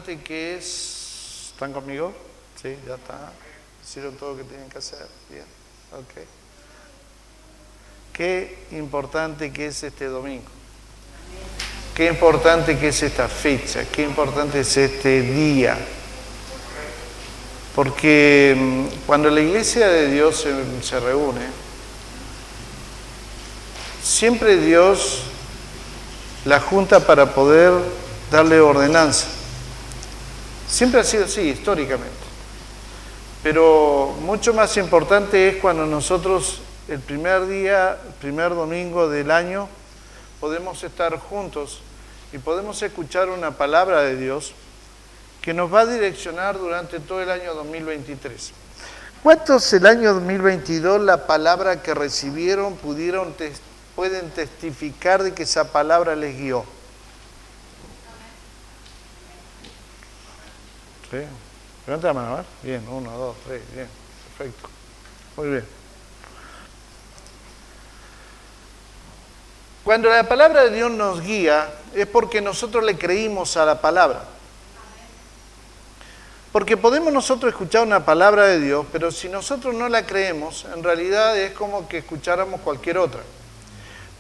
importante que es... ¿Están conmigo? Sí, ya está. Hicieron todo lo que tienen que hacer. Bien, ok. Qué importante que es este domingo. Qué importante que es esta fecha. Qué importante es este día. Porque cuando la iglesia de Dios se reúne, siempre Dios la junta para poder darle ordenanza. Siempre ha sido así, históricamente. Pero mucho más importante es cuando nosotros, el primer día, el primer domingo del año, podemos estar juntos y podemos escuchar una palabra de Dios que nos va a direccionar durante todo el año 2023. ¿Cuántos el año 2022 la palabra que recibieron pueden testificar de que esa palabra les guió? Sí. Levanta la mano, ¿ver? Bien, 1, 2, 3, bien, perfecto. Muy bien. Cuando la palabra de Dios nos guía, es porque nosotros le creímos a la palabra. Porque podemos nosotros escuchar una palabra de Dios, pero si nosotros no la creemos, en realidad es como que escucháramos cualquier otra.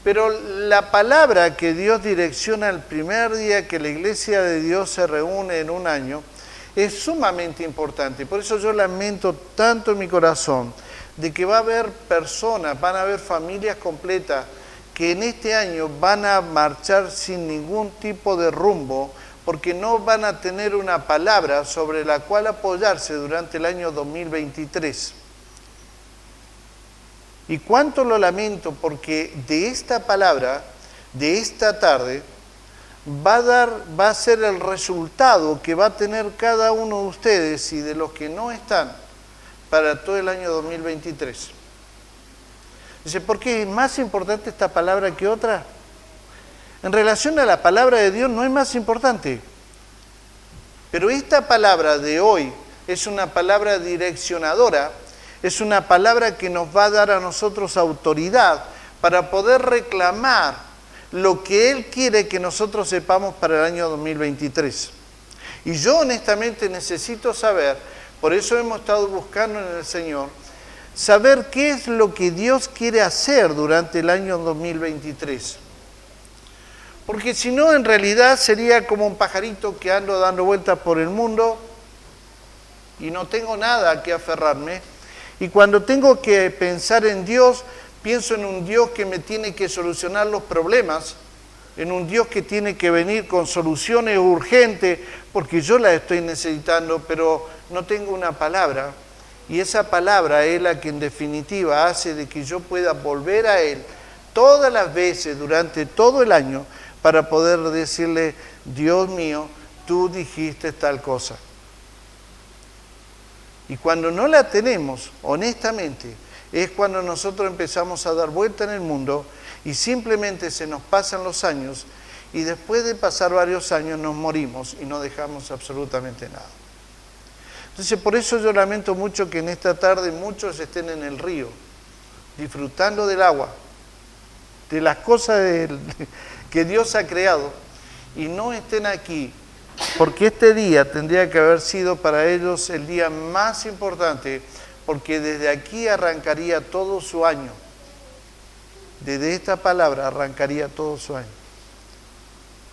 Pero la palabra que Dios direcciona el primer día que la iglesia de Dios se reúne en un año, es sumamente importante. Por eso yo lamento tanto en mi corazón de que va a haber personas, van a haber familias completas que en este año van a marchar sin ningún tipo de rumbo porque no van a tener una palabra sobre la cual apoyarse durante el año 2023. Y cuánto lo lamento porque de esta palabra, de esta tarde, va a ser el resultado que va a tener cada uno de ustedes y de los que no están para todo el año 2023. Dice, ¿por qué es más importante esta palabra que otra? En relación a la palabra de Dios no es más importante. Pero esta palabra de hoy es una palabra direccionadora, es una palabra que nos va a dar a nosotros autoridad para poder reclamar lo que Él quiere que nosotros sepamos para el año 2023. Y yo honestamente necesito saber, por eso hemos estado buscando en el Señor, saber qué es lo que Dios quiere hacer durante el año 2023. Porque si no, en realidad sería como un pajarito que ando dando vueltas por el mundo y no tengo nada a qué aferrarme. Y cuando tengo que pensar en Dios, pienso en un Dios que me tiene que solucionar los problemas, en un Dios que tiene que venir con soluciones urgentes, porque yo las estoy necesitando, pero no tengo una palabra. Y esa palabra es la que en definitiva hace de que yo pueda volver a Él todas las veces durante todo el año para poder decirle, Dios mío, tú dijiste tal cosa. Y cuando no la tenemos, honestamente, es cuando nosotros empezamos a dar vuelta en el mundo y simplemente se nos pasan los años y después de pasar varios años nos morimos y no dejamos absolutamente nada. Entonces por eso yo lamento mucho que en esta tarde muchos estén en el río, disfrutando del agua, de las cosas que Dios ha creado y no estén aquí, porque este día tendría que haber sido para ellos el día más importante, porque desde aquí arrancaría todo su año. Desde esta palabra arrancaría todo su año.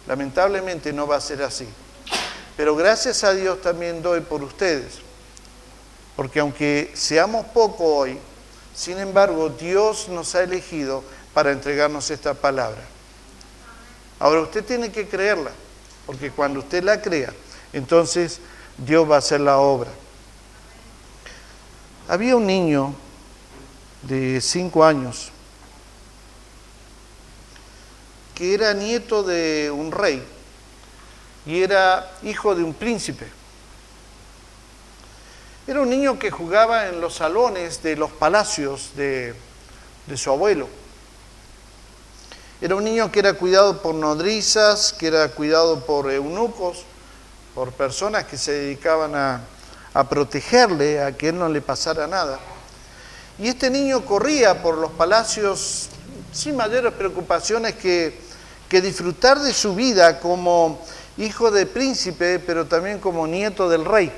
Lamentablemente no va a ser así. Pero gracias a Dios también doy por ustedes. Porque aunque seamos poco hoy, sin embargo, Dios nos ha elegido para entregarnos esta palabra. Ahora usted tiene que creerla, porque cuando usted la crea, entonces Dios va a hacer la obra. Había un niño de 5 años que era nieto de un rey y era hijo de un príncipe. Era un niño que jugaba en los salones de los palacios de su abuelo. Era un niño que era cuidado por nodrizas, que era cuidado por eunucos, por personas que se dedicaban a protegerle, a que él no le pasara nada. Y este niño corría por los palacios sin mayores preocupaciones que disfrutar de su vida como hijo de príncipe, pero también como nieto del rey.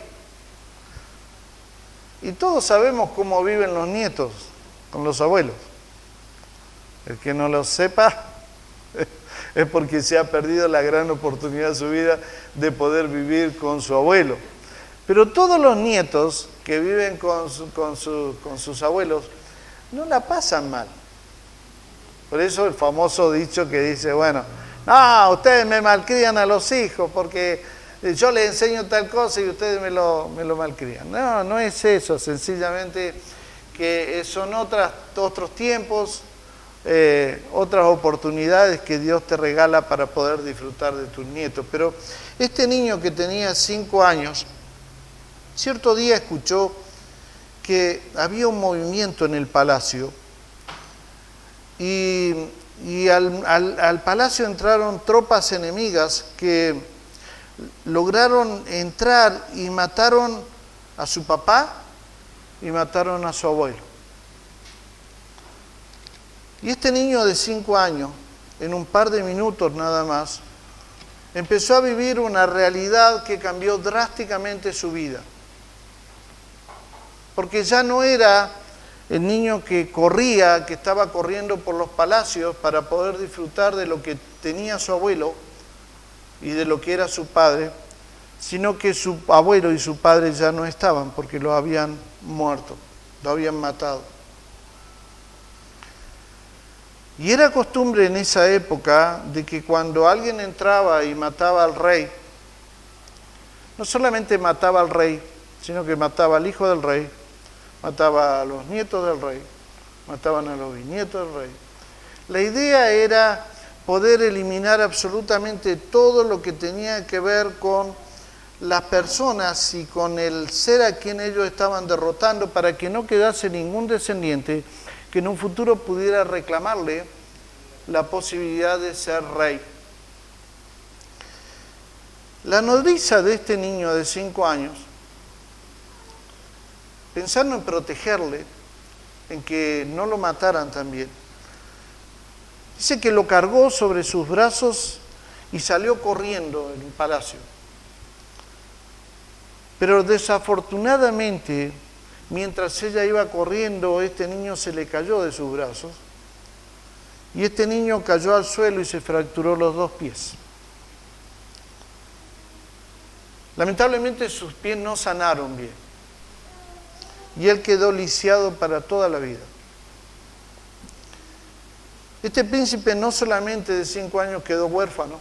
Y todos sabemos cómo viven los nietos con los abuelos. El que no lo sepa es porque se ha perdido la gran oportunidad de su vida de poder vivir con su abuelo. Pero todos los nietos que viven con sus abuelos no la pasan mal. Por eso el famoso dicho que dice, bueno, no, ustedes me malcrían a los hijos porque yo les enseño tal cosa y ustedes me lo malcrían. No, no es eso, sencillamente que son otros tiempos, otras oportunidades que Dios te regala para poder disfrutar de tus nietos. Pero este niño que tenía 5 años, cierto día escuchó que había un movimiento en el palacio y al palacio entraron tropas enemigas que lograron entrar y mataron a su papá y mataron a su abuelo. Y este niño de 5 años, en un par de minutos nada más, empezó a vivir una realidad que cambió drásticamente su vida. Porque ya no era el niño que corría, que estaba corriendo por los palacios para poder disfrutar de lo que tenía su abuelo y de lo que era su padre, sino que su abuelo y su padre ya no estaban porque lo habían muerto, lo habían matado. Y era costumbre en esa época de que cuando alguien entraba y mataba al rey, no solamente mataba al rey, sino que mataba al hijo del rey, mataba a los nietos del rey, mataban a los bisnietos del rey. La idea era poder eliminar absolutamente todo lo que tenía que ver con las personas y con el ser a quien ellos estaban derrotando para que no quedase ningún descendiente que en un futuro pudiera reclamarle la posibilidad de ser rey. La nodriza de este niño de 5 años, pensando en protegerle, en que no lo mataran también, dice que lo cargó sobre sus brazos y salió corriendo en el palacio. Pero desafortunadamente, mientras ella iba corriendo, este niño se le cayó de sus brazos y este niño cayó al suelo y se fracturó los 2 pies. Lamentablemente sus pies no sanaron bien y él quedó lisiado para toda la vida. Este príncipe no solamente de 5 años quedó huérfano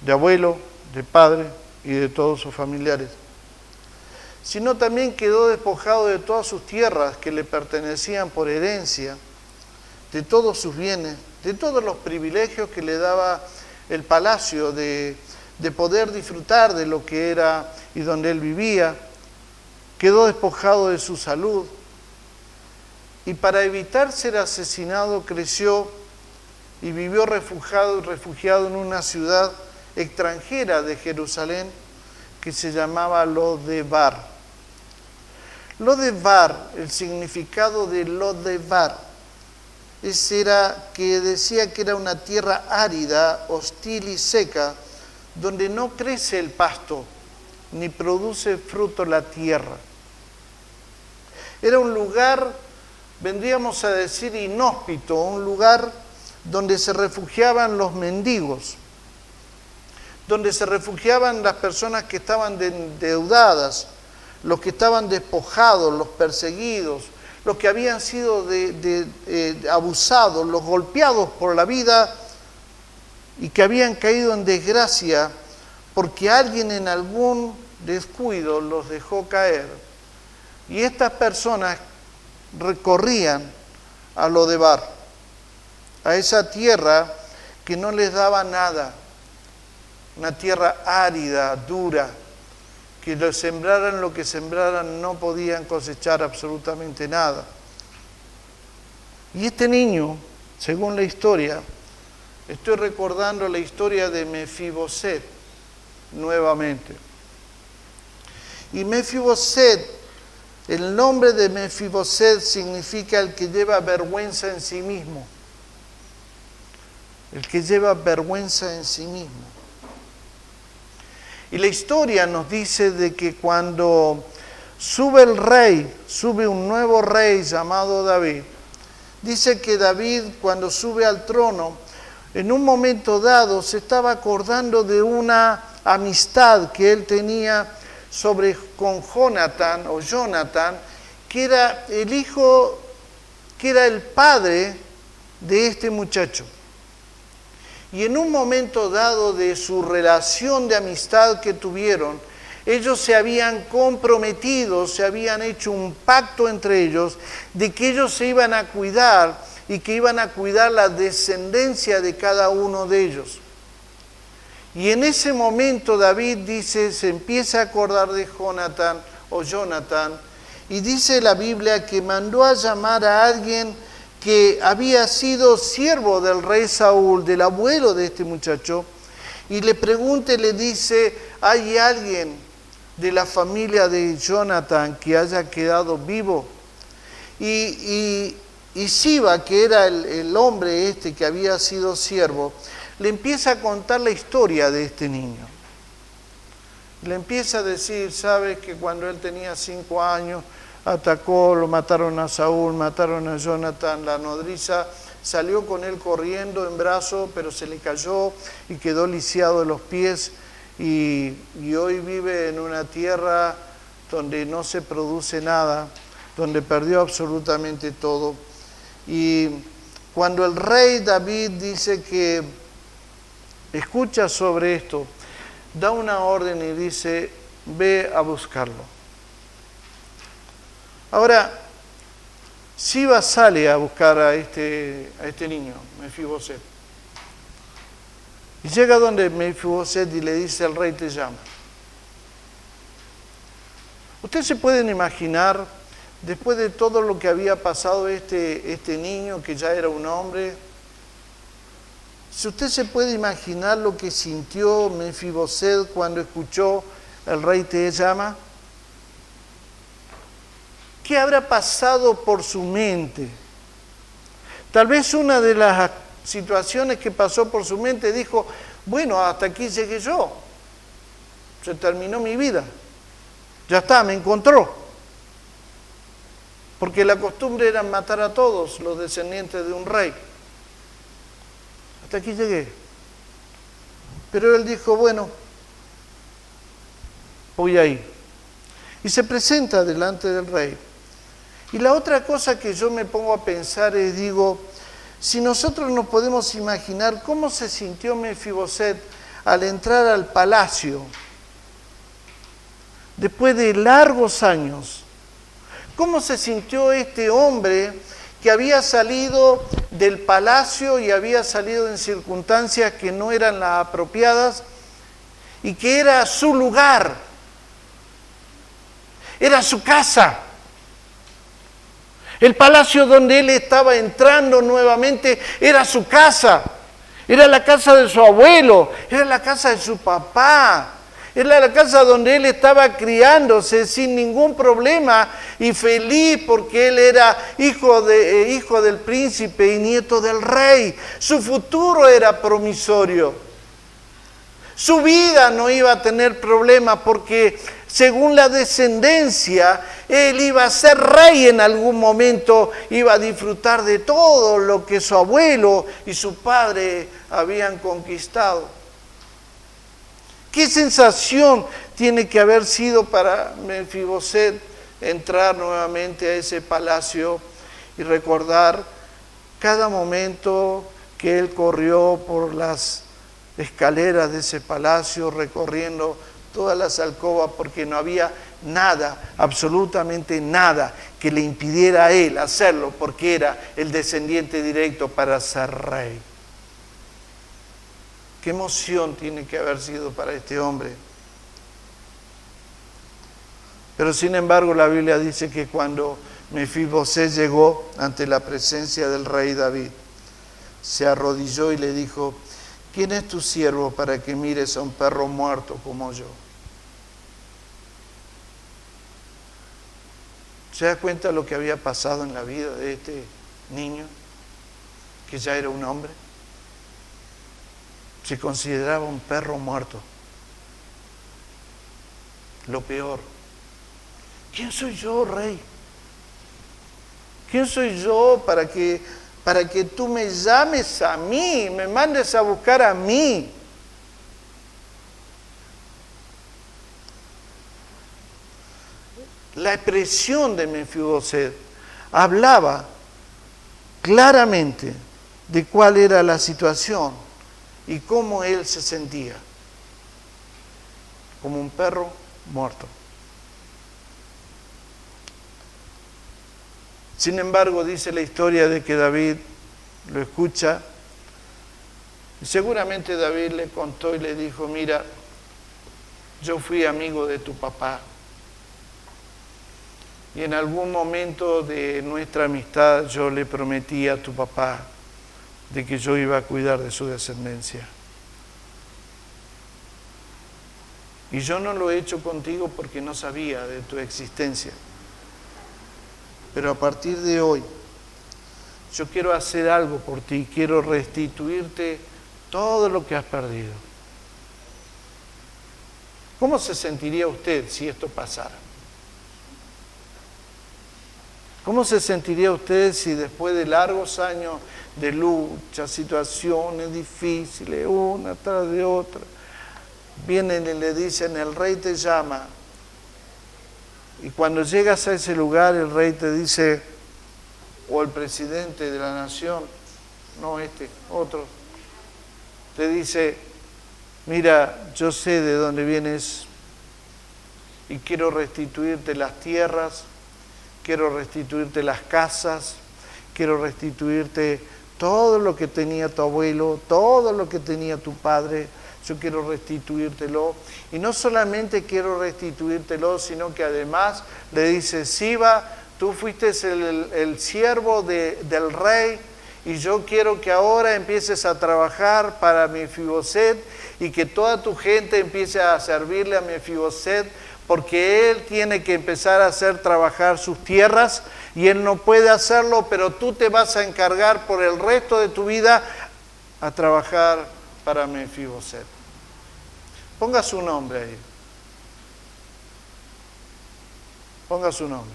de abuelo, de padre y de todos sus familiares, sino también quedó despojado de todas sus tierras que le pertenecían por herencia, de todos sus bienes, de todos los privilegios que le daba el palacio de poder disfrutar de lo que era y donde él vivía. Quedó despojado de su salud y para evitar ser asesinado creció y vivió refugiado en una ciudad extranjera de Jerusalén que se llamaba Lodebar. Lodebar, el significado de Lodebar, era que decía que era una tierra árida, hostil y seca, donde no crece el pasto, ni produce fruto la tierra. Era un lugar, vendríamos a decir, inhóspito, un lugar donde se refugiaban los mendigos, donde se refugiaban las personas que estaban endeudadas, los que estaban despojados, los perseguidos, los que habían sido abusados, los golpeados por la vida y que habían caído en desgracia porque alguien en algún descuido los dejó caer. Y estas personas recorrían a Lodebar, a esa tierra que no les daba nada, una tierra árida, dura, que lo sembraran lo que sembraran no podían cosechar absolutamente nada. Y este niño, según la historia, estoy recordando la historia de Mefiboset nuevamente. Y Mefiboset, el nombre de Mefiboset significa el que lleva vergüenza en sí mismo. el que lleva vergüenza en sí mismo. Y la historia nos dice de que cuando sube el rey, sube un nuevo rey llamado David, dice que David, cuando sube al trono, en un momento dado se estaba acordando de una amistad que él tenía con Jonatán, que era el hijo, que era el padre de este muchacho. Y en un momento dado de su relación de amistad que tuvieron, ellos se habían comprometido, se habían hecho un pacto entre ellos de que ellos se iban a cuidar y que iban a cuidar la descendencia de cada uno de ellos. Y en ese momento David dice, se empieza a acordar de Jonatán, y dice la Biblia que mandó a llamar a alguien que había sido siervo del rey Saúl, del abuelo de este muchacho, y le pregunta y le dice, ¿hay alguien de la familia de Jonatán que haya quedado vivo? Y Siba, que era el hombre que había sido siervo, le empieza a contar la historia de este niño. Le empieza a decir, sabes que cuando él tenía 5 años, atacó, lo mataron a Saúl, mataron a Jonatán, la nodriza salió con él corriendo en brazos, pero se le cayó y quedó lisiado de los pies, y hoy vive en una tierra donde no se produce nada, donde perdió absolutamente todo. Y cuando el rey David dice que escucha sobre esto, da una orden y dice, ve a buscarlo. Ahora, Siba sale a buscar a este niño, Mefiboset. Y llega donde Mefiboset y le dice, el rey te llama. Ustedes se pueden imaginar, después de todo lo que había pasado este niño, que ya era un hombre, si usted se puede imaginar lo que sintió Mefiboset cuando escuchó, el rey te llama. ¿Qué habrá pasado por su mente? Tal vez una de las situaciones que pasó por su mente dijo, bueno, hasta aquí llegué yo, se terminó mi vida, ya está, me encontró. Porque la costumbre era matar a todos los descendientes de un rey. Hasta aquí llegué. Pero él dijo, bueno, voy a ir. Y se presenta delante del rey. Y la otra cosa que yo me pongo a pensar es, digo, si nosotros nos podemos imaginar cómo se sintió Mefiboset al entrar al palacio, después de largos años, cómo se sintió este hombre que había salido del palacio y había salido en circunstancias que no eran las apropiadas y que era su lugar, era su casa. El palacio donde él estaba entrando nuevamente era su casa, era la casa de su abuelo, era la casa de su papá, era la casa donde él estaba criándose sin ningún problema y feliz porque él era hijo del príncipe y nieto del rey. Su futuro era promisorio. Su vida no iba a tener problemas porque según la descendencia, él iba a ser rey en algún momento, iba a disfrutar de todo lo que su abuelo y su padre habían conquistado. ¿Qué sensación tiene que haber sido para Mefiboset entrar nuevamente a ese palacio y recordar cada momento que él corrió por las escaleras de ese palacio, recorriendo todas las alcobas, porque no había nada, absolutamente nada, que le impidiera a él hacerlo, porque era el descendiente directo para ser rey? ¿Qué emoción tiene que haber sido para este hombre? Pero sin embargo la Biblia dice que cuando Mefiboset llegó ante la presencia del rey David, se arrodilló y le dijo, ¿quién es tu siervo para que mires a un perro muerto como yo? ¿Se da cuenta lo que había pasado en la vida de este niño, que ya era un hombre? se consideraba un perro muerto. Lo peor. ¿Quién soy yo, rey? ¿Quién soy yo para que tú me llames a mí, me mandes a buscar a mí? La expresión de Mefiboset hablaba claramente de cuál era la situación y cómo él se sentía, como un perro muerto. Sin embargo, dice la historia de que David lo escucha y seguramente David le contó y le dijo: mira, yo fui amigo de tu papá y en algún momento de nuestra amistad yo le prometí a tu papá de que yo iba a cuidar de su descendencia. Y yo no lo he hecho contigo porque no sabía de tu existencia. Pero a partir de hoy, yo quiero hacer algo por ti, quiero restituirte todo lo que has perdido. ¿Cómo se sentiría usted si esto pasara? ¿Cómo se sentiría usted si después de largos años de lucha, situaciones difíciles, una tras de otra, vienen y le dicen: el rey te llama? Y cuando llegas a ese lugar, el rey te dice, o el presidente de la nación, no otro, te dice: mira, yo sé de dónde vienes y quiero restituirte las tierras, quiero restituirte las casas, quiero restituirte todo lo que tenía tu abuelo, todo lo que tenía tu padre. Yo quiero restituírtelo. Y no solamente quiero restituírtelo, sino que además le dice: Siba, tú fuiste el siervo del rey, y yo quiero que ahora empieces a trabajar para Mefiboset y que toda tu gente empiece a servirle a Mefiboset, porque él tiene que empezar a hacer trabajar sus tierras y él no puede hacerlo, pero tú te vas a encargar por el resto de tu vida a trabajar para Mefiboset. Ponga su nombre ahí. Ponga su nombre.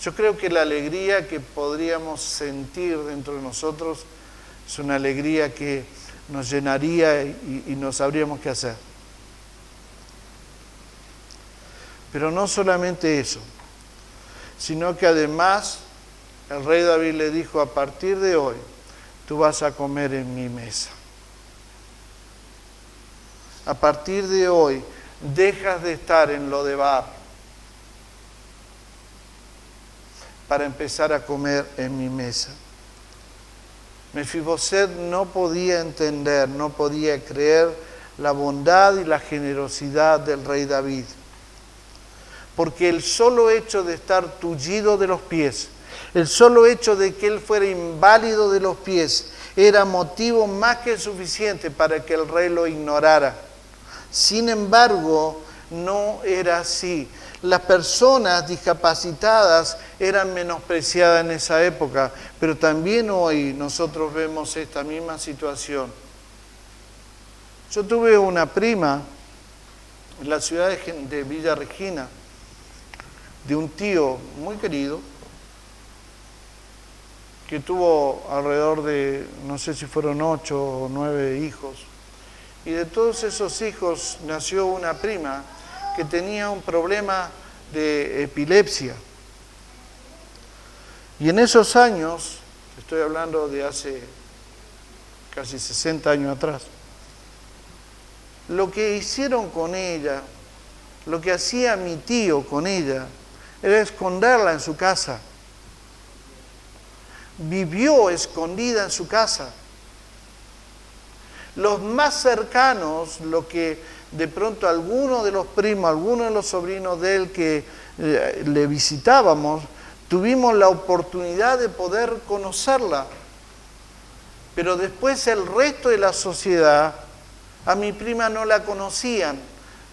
Yo creo que la alegría que podríamos sentir dentro de nosotros es una alegría que nos llenaría y no sabríamos qué hacer. Pero no solamente eso, sino que además el rey David le dijo: a partir de hoy, tú vas a comer en mi mesa. A partir de hoy, dejas de estar en Lodebar para empezar a comer en mi mesa. Mefiboset no podía entender, no podía creer la bondad y la generosidad del rey David, porque el solo hecho de estar tullido de los pies, el solo hecho de que él fuera inválido de los pies, era motivo más que suficiente para que el rey lo ignorara. Sin embargo, no era así. Las personas discapacitadas eran menospreciadas en esa época, pero también hoy nosotros vemos esta misma situación. Yo tuve una prima en la ciudad de Villa Regina, de un tío muy querido, que tuvo alrededor de, no sé si fueron 8 o 9 hijos. Y de todos esos hijos nació una prima que tenía un problema de epilepsia. Y en esos años, estoy hablando de hace casi 60 años atrás, lo que hicieron con ella, lo que hacía mi tío con ella, era esconderla en su casa. Vivió escondida en su casa. Los más cercanos, lo que de pronto algunos de los primos, algunos de los sobrinos de él que le visitábamos, tuvimos la oportunidad de poder conocerla. Pero después el resto de la sociedad, a mi prima no la conocían,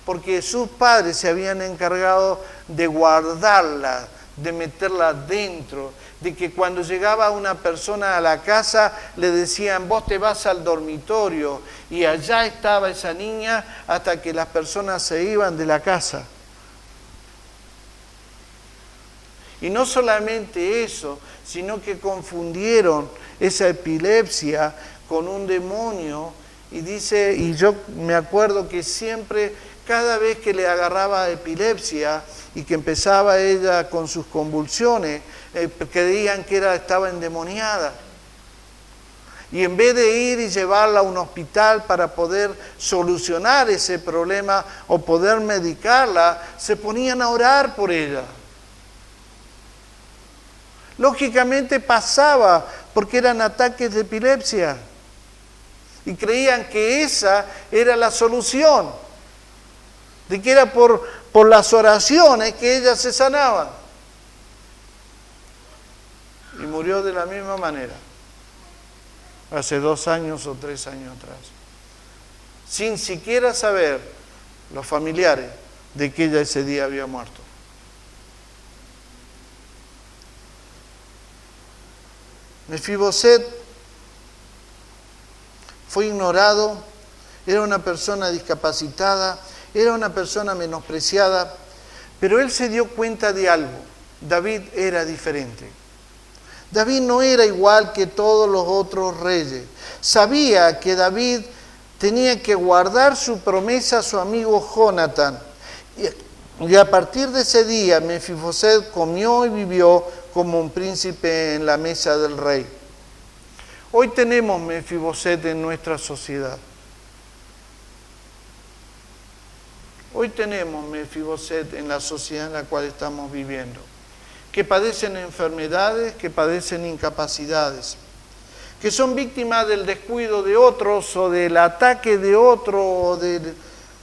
porque sus padres se habían encargado de guardarla, de meterla dentro, de que cuando llegaba una persona a la casa le decían, vos te vas al dormitorio, y allá estaba esa niña hasta que las personas se iban de la casa. Y no solamente eso, sino que confundieron esa epilepsia con un demonio. Y dice, y yo me acuerdo que siempre, cada vez que le agarraba epilepsia y que empezaba ella con sus convulsiones, creían que estaba endemoniada. Y en vez de ir y llevarla a un hospital para poder solucionar ese problema o poder medicarla, se ponían a orar por ella. Lógicamente pasaba porque eran ataques de epilepsia y creían que esa era la solución, de que era por las oraciones que ella se sanaba. Y murió de la misma manera, hace 2 años o 3 años atrás, sin siquiera saber los familiares de que ella ese día había muerto. Mefiboset fue ignorado, era una persona discapacitada, era una persona menospreciada, pero él se dio cuenta de algo: David era diferente. David no era igual que todos los otros reyes. Sabía que David tenía que guardar su promesa a su amigo Jonatán. Y a partir de ese día, Mefiboset comió y vivió como un príncipe en la mesa del rey. Hoy tenemos Mefiboset en nuestra sociedad. Hoy tenemos Mefiboset en la sociedad en la cual estamos viviendo, que padecen enfermedades, que padecen incapacidades, que son víctimas del descuido de otros o del ataque de otros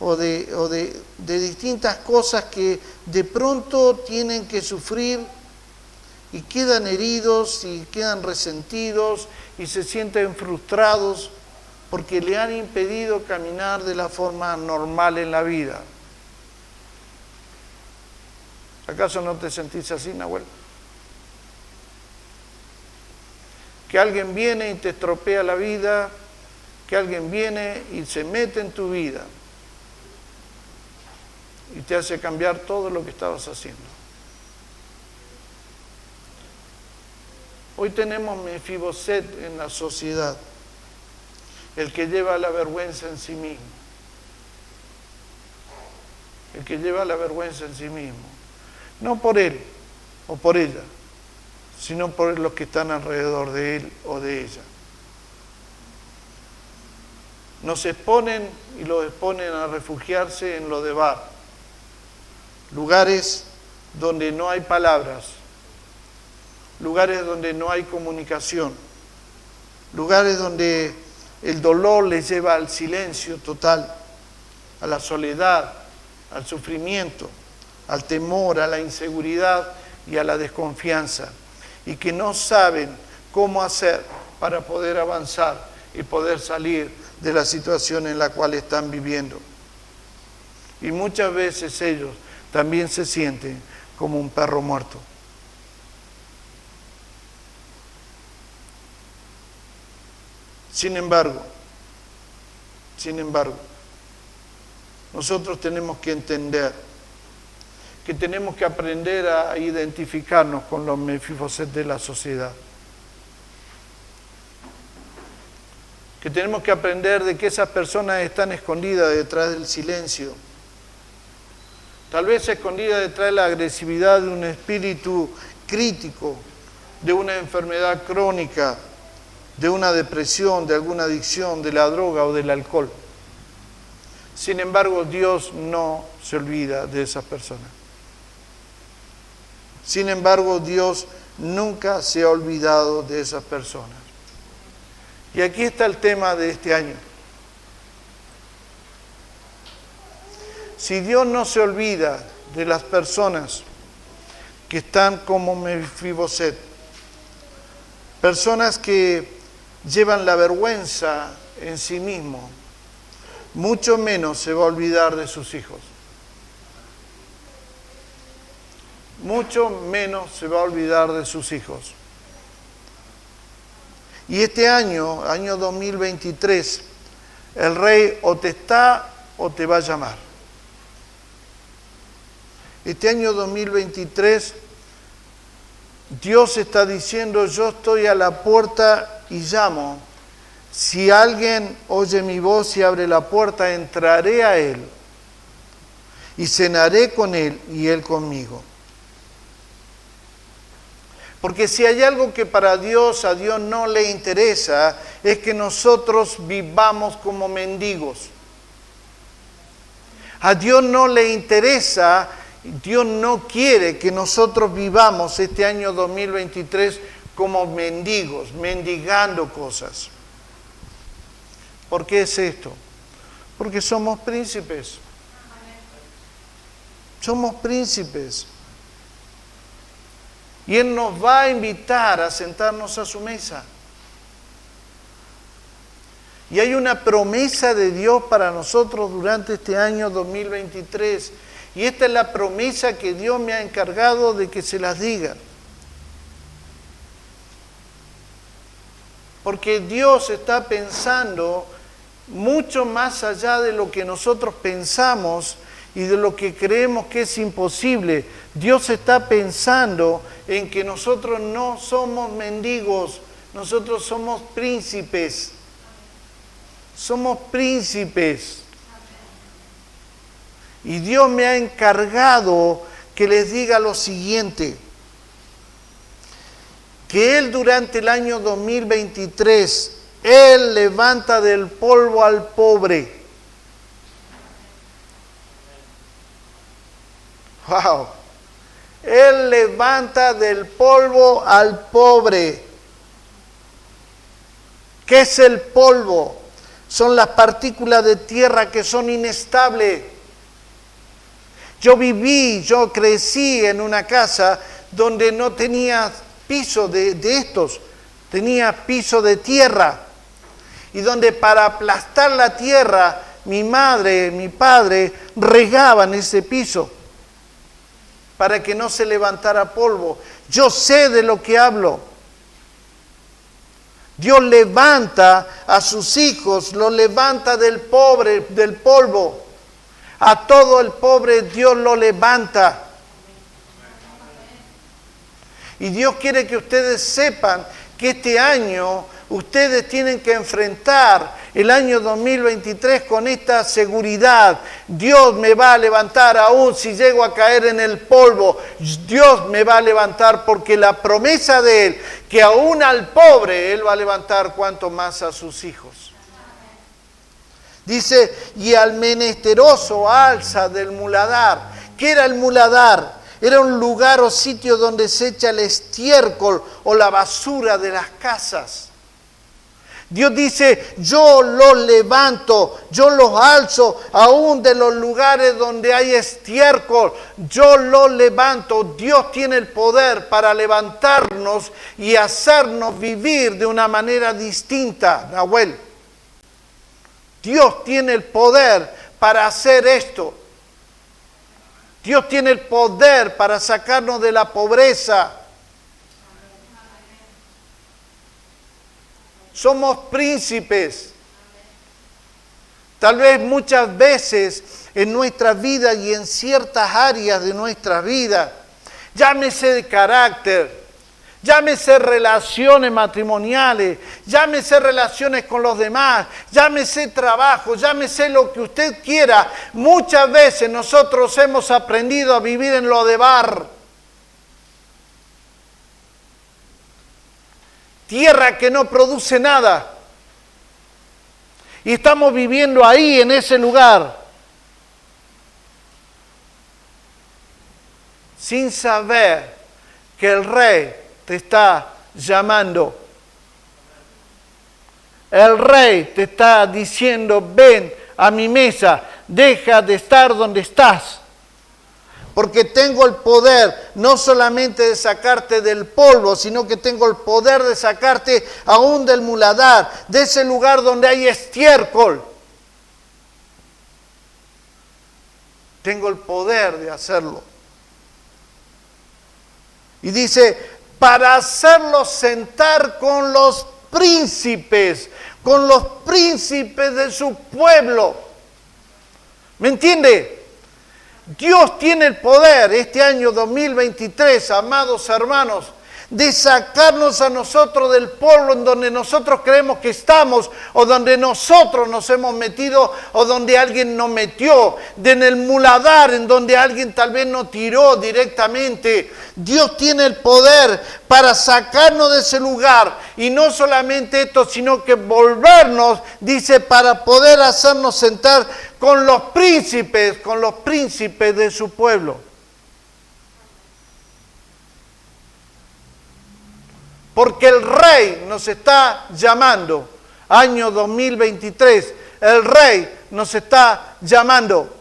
o de distintas cosas que de pronto tienen que sufrir y quedan heridos y quedan resentidos y se sienten frustrados porque le han impedido caminar de la forma normal en la vida. ¿Acaso no te sentís así, Nahuel? Que alguien viene y te estropea la vida, que alguien viene y se mete en tu vida y te hace cambiar todo lo que estabas haciendo. Hoy tenemos Mefiboset en la sociedad, el que lleva la vergüenza en sí mismo, el que lleva la vergüenza en sí mismo, no por él o por ella, sino por los que están alrededor de él o de ella. Nos exponen y los exponen a refugiarse en lo de Bar, lugares donde no hay palabras, lugares donde no hay comunicación, lugares donde el dolor les lleva al silencio total, a la soledad, al sufrimiento, al temor, a la inseguridad y a la desconfianza, y que no saben cómo hacer para poder avanzar y poder salir de la situación en la cual están viviendo. Y muchas veces ellos también se sienten como un perro muerto. Sin embargo, nosotros tenemos que entender que tenemos que aprender a identificarnos con los Mefiboset de la sociedad. Que tenemos que aprender de que esas personas están escondidas detrás del silencio. Tal vez escondidas detrás de la agresividad de un espíritu crítico, de una enfermedad crónica, de una depresión, de alguna adicción, de la droga o del alcohol. Sin embargo, Dios no se olvida de esas personas. Sin embargo, Dios nunca se ha olvidado de esas personas. Y aquí está el tema de este año. Si Dios no se olvida de las personas que están como Mefiboset, personas que llevan la vergüenza en sí mismos, mucho menos se va a olvidar de sus hijos. Mucho menos se va a olvidar de sus hijos. Y este año, año 2023, el Rey o te está o te va a llamar. Este año 2023, Dios está diciendo, yo estoy a la puerta y llamo. Si alguien oye mi voz y abre la puerta, entraré a él y cenaré con él y él conmigo. Porque si hay algo que para Dios, a Dios no le interesa, es que nosotros vivamos como mendigos. A Dios no le interesa, Dios no quiere que nosotros vivamos este año 2023 como mendigos, mendigando cosas. ¿Por qué es esto? Porque somos príncipes. Somos príncipes. Y Él nos va a invitar a sentarnos a su mesa. Y hay una promesa de Dios para nosotros durante este año 2023. Y esta es la promesa que Dios me ha encargado de que se las diga. Porque Dios está pensando mucho más allá de lo que nosotros pensamos y de lo que creemos que es imposible. Dios está pensando en que nosotros no somos mendigos, nosotros somos príncipes. Somos príncipes. Y Dios me ha encargado que les diga lo siguiente, que Él durante el año 2023, Él levanta del polvo al pobre. ¡Wow! Él levanta del polvo al pobre. ¿Qué es el polvo? Son las partículas de tierra que son inestables. Yo crecí en una casa donde no tenía piso de estos, tenía piso de tierra. Y donde para aplastar la tierra, mi madre, mi padre regaban ese piso para que no se levantara polvo. Yo sé de lo que hablo. Dios levanta a sus hijos, los levanta del polvo. A todo el pobre Dios lo levanta. Y Dios quiere que ustedes sepan que este año ustedes tienen que enfrentar el año 2023 con esta seguridad. Dios me va a levantar aún si llego a caer en el polvo. Dios me va a levantar porque la promesa de Él, que aún al pobre Él va a levantar, cuanto más a sus hijos. Dice, y al menesteroso alza del muladar. ¿Qué era el muladar? Era un lugar o sitio donde se echa el estiércol o la basura de las casas. Dios dice, yo los levanto, yo los alzo, aún de los lugares donde hay estiércol, yo los levanto. Dios tiene el poder para levantarnos y hacernos vivir de una manera distinta, Nahuel. Dios tiene el poder para hacer esto. Dios tiene el poder para sacarnos de la pobreza. Somos príncipes. Tal vez muchas veces en nuestra vida y en ciertas áreas de nuestra vida, llámese de carácter, llámese relaciones matrimoniales, llámese relaciones con los demás, llámese trabajo, llámese lo que usted quiera. Muchas veces nosotros hemos aprendido a vivir en lo de bar. Tierra que no produce nada. Y estamos viviendo ahí, en ese lugar, sin saber que el Rey te está llamando. El Rey te está diciendo, ven a mi mesa, deja de estar donde estás. Porque tengo el poder no solamente de sacarte del polvo, sino que tengo el poder de sacarte aún del muladar, de ese lugar donde hay estiércol. Tengo el poder de hacerlo. Y dice, para hacerlos sentar con los príncipes de su pueblo. ¿Me entiende? Dios tiene el poder este año 2023, amados hermanos, de sacarnos a nosotros del polvo en donde nosotros creemos que estamos, o donde nosotros nos hemos metido, o donde alguien nos metió, en el muladar en donde alguien tal vez nos tiró directamente. Dios tiene el poder para sacarnos de ese lugar, y no solamente esto, sino que volvernos, dice, para poder hacernos sentar con los príncipes de su pueblo. Porque el Rey nos está llamando, año 2023, el Rey nos está llamando.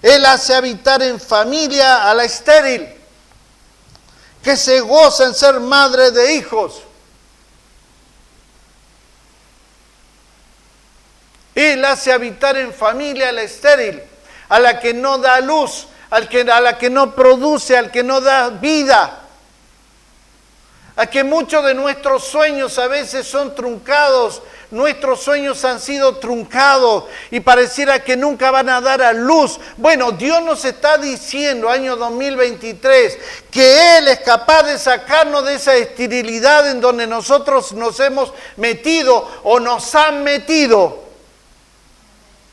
Él hace habitar en familia a la estéril, que se goza en ser madre de hijos. Él hace habitar en familia a la estéril, a la que no da luz, a la que no produce, al que no da vida. A que muchos de nuestros sueños a veces son truncados, nuestros sueños han sido truncados y pareciera que nunca van a dar a luz. Bueno, Dios nos está diciendo, año 2023, que Él es capaz de sacarnos de esa esterilidad en donde nosotros nos hemos metido o nos han metido.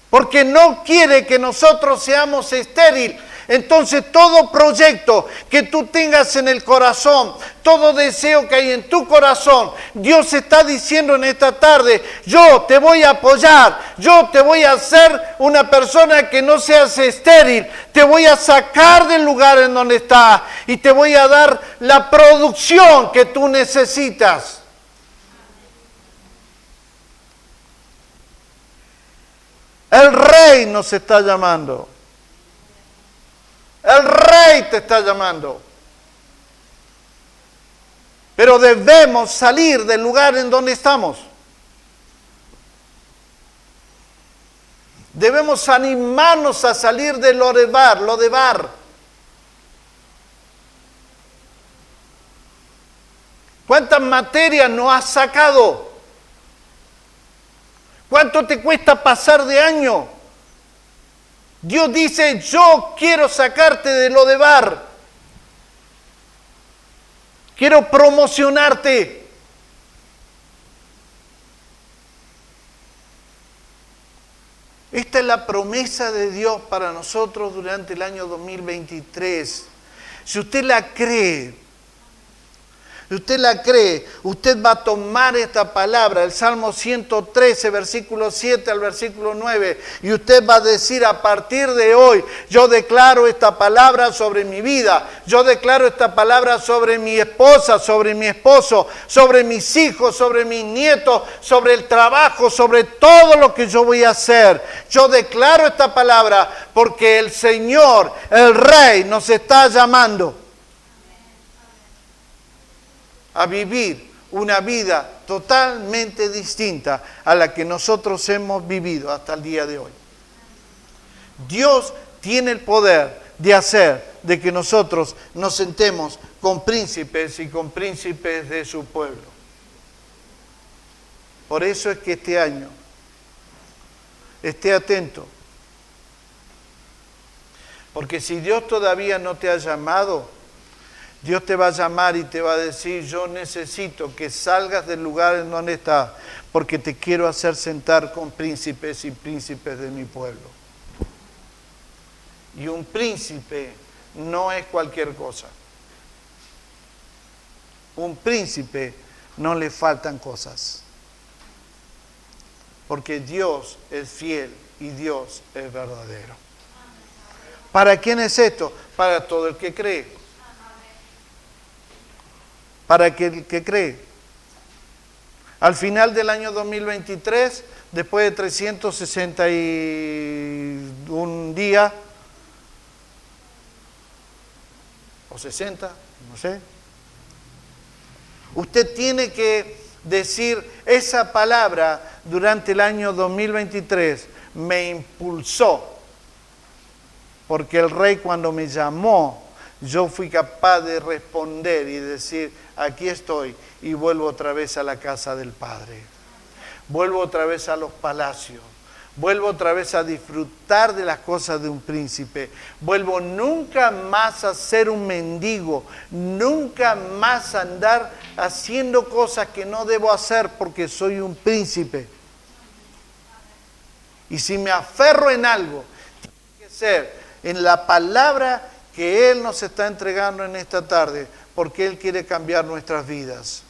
Porque no quiere que nosotros seamos estériles. Entonces todo proyecto que tú tengas en el corazón, todo deseo que hay en tu corazón, Dios está diciendo en esta tarde, yo te voy a apoyar, yo te voy a hacer una persona que no seas estéril, te voy a sacar del lugar en donde estás y te voy a dar la producción que tú necesitas. El Rey nos está llamando. El Rey te está llamando. Pero debemos salir del lugar en donde estamos. Debemos animarnos a salir de Lodebar. ¿Cuántas materias no has sacado? ¿Cuánto te cuesta pasar de año? Dios dice, yo quiero sacarte de Lodebar. Quiero promocionarte. Esta es la promesa de Dios para nosotros durante el año 2023. Si usted la cree, usted va a tomar esta palabra, el Salmo 113, versículo 7 al versículo 9, y usted va a decir, a partir de hoy, yo declaro esta palabra sobre mi vida, yo declaro esta palabra sobre mi esposa, sobre mi esposo, sobre mis hijos, sobre mis nietos, sobre el trabajo, sobre todo lo que yo voy a hacer. Yo declaro esta palabra porque el Señor, el Rey, nos está llamando a vivir una vida totalmente distinta a la que nosotros hemos vivido hasta el día de hoy. Dios tiene el poder de hacer de que nosotros nos sentemos con príncipes y con príncipes de su pueblo. Por eso es que este año, esté atento. Porque si Dios todavía no te ha llamado, Dios te va a llamar y te va a decir, yo necesito que salgas del lugar en donde estás, porque te quiero hacer sentar con príncipes y príncipes de mi pueblo. Y un príncipe no es cualquier cosa. Un príncipe no le faltan cosas. Porque Dios es fiel y Dios es verdadero. ¿Para quién es esto? Para todo el que cree. Para el que cree. Al final del año 2023, después de 361 días, o 60, no sé, usted tiene que decir esa palabra durante el año 2023, me impulsó, porque el Rey cuando me llamó, yo fui capaz de responder y decir, aquí estoy, y vuelvo otra vez a la casa del Padre. Vuelvo otra vez a los palacios. Vuelvo otra vez a disfrutar de las cosas de un príncipe. Vuelvo nunca más a ser un mendigo. Nunca más a andar haciendo cosas que no debo hacer porque soy un príncipe. Y si me aferro en algo, tiene que ser en la palabra que Él nos está entregando en esta tarde, porque Él quiere cambiar nuestras vidas.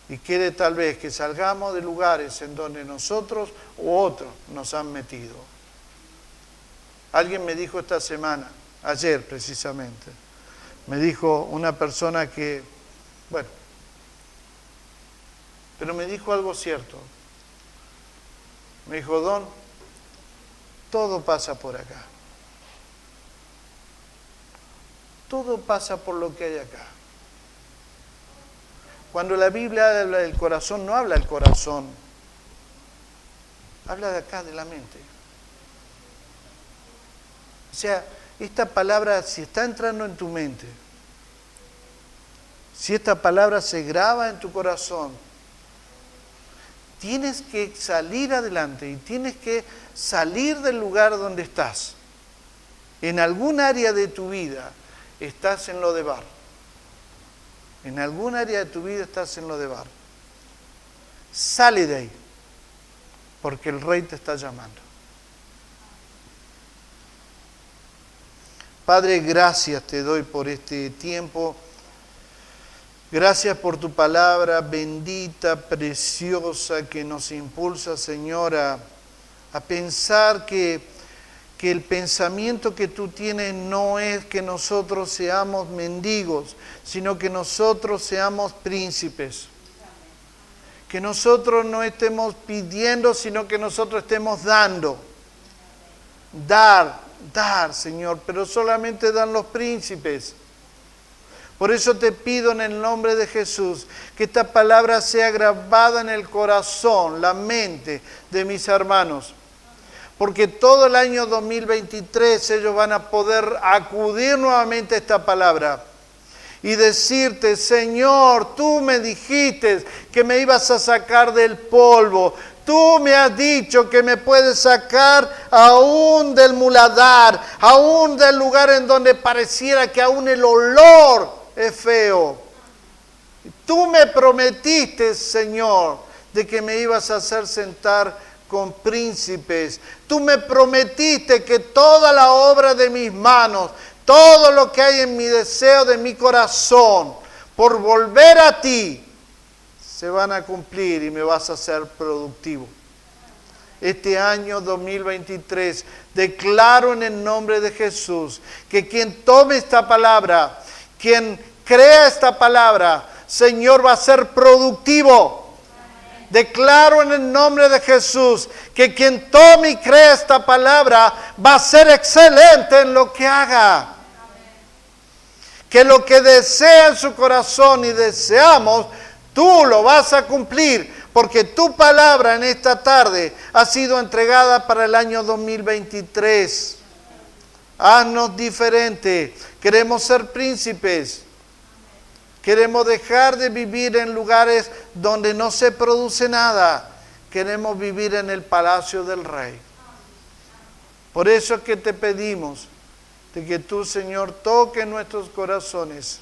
Y quiere tal vez que salgamos de lugares en donde nosotros u otros nos han metido. Alguien me dijo esta semana, ayer precisamente, me dijo una persona que, bueno, pero me dijo algo cierto. Me dijo, Don, todo pasa por acá. Todo pasa por lo que hay acá. Cuando la Biblia habla del corazón, no habla del corazón. Habla de acá, de la mente. O sea, esta palabra, si está entrando en tu mente, si esta palabra se graba en tu corazón, tienes que salir adelante y tienes que salir del lugar donde estás. En algún área de tu vida estás en lo de bar. En algún área de tu vida estás en lo de bar. Sale de ahí, porque el Rey te está llamando. Padre, gracias te doy por este tiempo. Gracias por tu palabra bendita, preciosa, que nos impulsa, Señor, a pensar que el pensamiento que tú tienes no es que nosotros seamos mendigos, sino que nosotros seamos príncipes. Que nosotros no estemos pidiendo, sino que nosotros estemos dando. Dar, Señor, pero solamente dan los príncipes. Por eso te pido en el nombre de Jesús que esta palabra sea grabada en el corazón, la mente de mis hermanos. Porque todo el año 2023 ellos van a poder acudir nuevamente a esta palabra y decirte, Señor, tú me dijiste que me ibas a sacar del polvo. Tú me has dicho que me puedes sacar aún del muladar, aún del lugar en donde pareciera que aún el olor es feo. Tú me prometiste, Señor, de que me ibas a hacer sentar con príncipes. Tú me prometiste que toda la obra de mis manos, todo lo que hay en mi deseo de mi corazón, por volver a ti, se van a cumplir y me vas a hacer productivo. Este año 2023, declaro en el nombre de Jesús que quien tome esta palabra, quien crea esta palabra, Señor, va a ser productivo. Declaro en el nombre de Jesús que quien tome y crea esta palabra va a ser excelente en lo que haga. Que lo que desea en su corazón y deseamos, tú lo vas a cumplir. Porque tu palabra en esta tarde ha sido entregada para el año 2023. Haznos diferente. Queremos ser príncipes. Queremos dejar de vivir en lugares donde no se produce nada. Queremos vivir en el palacio del Rey. Por eso es que te pedimos de que tú, Señor, toque nuestros corazones.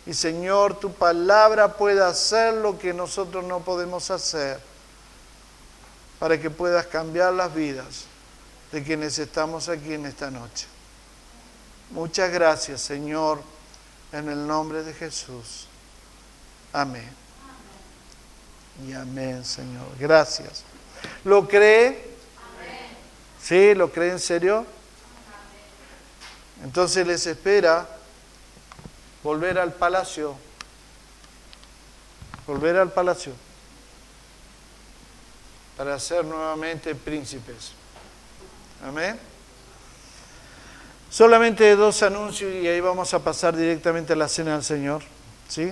Y, Señor, tu palabra pueda hacer lo que nosotros no podemos hacer. Para que puedas cambiar las vidas de quienes estamos aquí en esta noche. Muchas gracias, Señor. En el nombre de Jesús. Amén. Y amén, Señor. Gracias. ¿Lo cree? Amén. ¿Sí? ¿Lo cree en serio? Amén. Entonces les espera volver al palacio. Volver al palacio. Para ser nuevamente príncipes. Amén. Solamente 2 anuncios y ahí vamos a pasar directamente a la cena del Señor. ¿Sí?